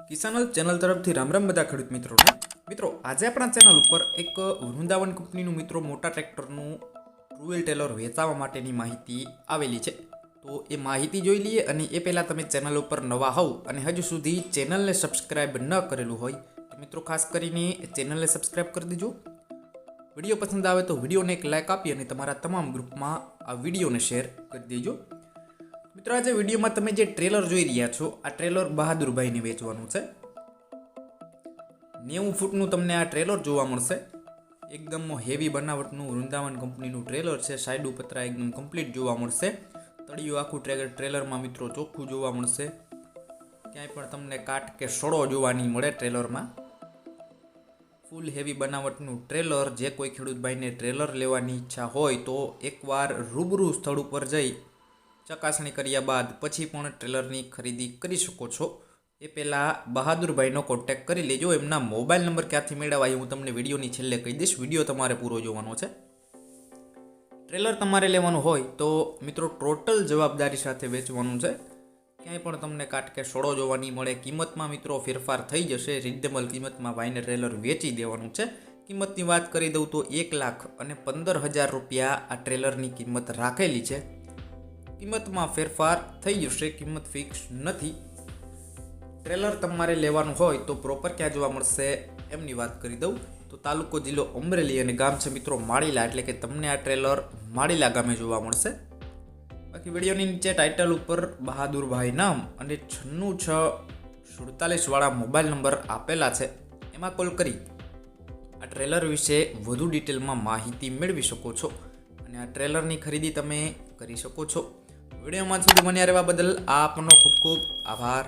કિસાન channel તરફથી રામ રામ બધા ખેડૂત મિત્રોને. મિત્રો આજે આપણા ચેનલ ઉપર એક વૃંદાવન કંપનીનું મિત્રો મોટા ટ્રેક્ટરનું ટ્રુવેલ ટેલર વેચાવા માટેની માહિતી આવેલી છે. તો એ માહિતી જોઈ લઈએ, અને એ પહેલાં તમે ચેનલ ઉપર નવા હોવ અને હજુ સુધી ચેનલને સબસ્ક્રાઈબ ન કરેલું હોય તો મિત્રો ખાસ કરીને ચેનલને સબસ્ક્રાઈબ કરી દેજો. વિડીયો પસંદ આવે તો વિડીયોને એક લાઇક આપી અને તમારા તમામ ગ્રુપમાં આ વિડીયોને શેર કરી દેજો. મિત્રો આજે વિડીયોમાં તમે જે ટ્રેલર જોઈ રહ્યા છો, આ ટ્રેલર બહાદુરભાઈને વેચવાનું છે. 90 ફૂટનું તમને આ ટ્રેલર જોવા મળશે. એકદમ હેવી બનાવટનું વૃંદાવન કંપનીનું ટ્રેલર છે. સાઈડ પતરા એકદમ કમ્પ્લીટ જોવા મળશે. તળિયું આખું ટ્રેલરમાં મિત્રો ચોખ્ખું જોવા મળશે. ક્યાંય પણ તમને કાટ કે સડો જોવા નહીં મળે ટ્રેલરમાં. ફૂલ હેવી બનાવટનું ટ્રેલર. જે કોઈ ખેડૂત ભાઈને ટ્રેલર લેવાની ઈચ્છા હોય તો એકવાર રૂબરૂ સ્થળ ઉપર જઈ ચકાસણી કર્યા બાદ પછી પણ ટ્રેલરની ખરીદી કરી શકો છો. એ પહેલાં બહાદુરભાઈનો કોન્ટેક્ટ કરી લેજો. એમના મોબાઈલ નંબર ક્યાંથી મેળવવા એ હું તમને વિડીયોની છેલ્લે કહી દઈશ. વિડીયો તમારે પૂરો જોવાનો છે. ટ્રેલર તમારે લેવાનું હોય તો મિત્રો ટોટલ જવાબદારી સાથે વેચવાનું છે. ક્યાંય પણ તમને કાટ કે સોડો જોવા નહીં મળે. કિંમતમાં મિત્રો ફેરફાર થઈ જશે. રિઝનેબલ કિંમતમાં ભાઈને ટ્રેલર વેચી દેવાનું છે. કિંમતની વાત કરી દઉં તો 1,15,000 રૂપિયા આ ટ્રેલરની કિંમત રાખેલી છે. કિંમતમાં ફેરફાર થઈ જશે. કિંમત ફિક્સ નથી. ટ્રેલર તમારે લેવાનું હોય તો પ્રોપર ક્યાં જોવા મળશે એમની વાત કરી દઉં તો તાલુકો જિલ્લો અમરેલી અને ગામ છે મિત્રો માળીલા. એટલે કે તમને આ ટ્રેલર માળીલા ગામે જોવા મળશે. બાકી વિડીયોની નીચે ટાઇટલ ઉપર બહાદુરભાઈ નામ અને 9647 વાળા મોબાઈલ નંબર આપેલા છે. એમાં કોલ કરી આ ટ્રેલર વિશે વધુ ડિટેલમાં માહિતી મેળવી શકો છો અને આ ટ્રેલરની ખરીદી તમે કરી શકો છો. વિડીયોમાં સુધી બન્યા રહેવા બદલ આપનો ખૂબ ખૂબ આભાર.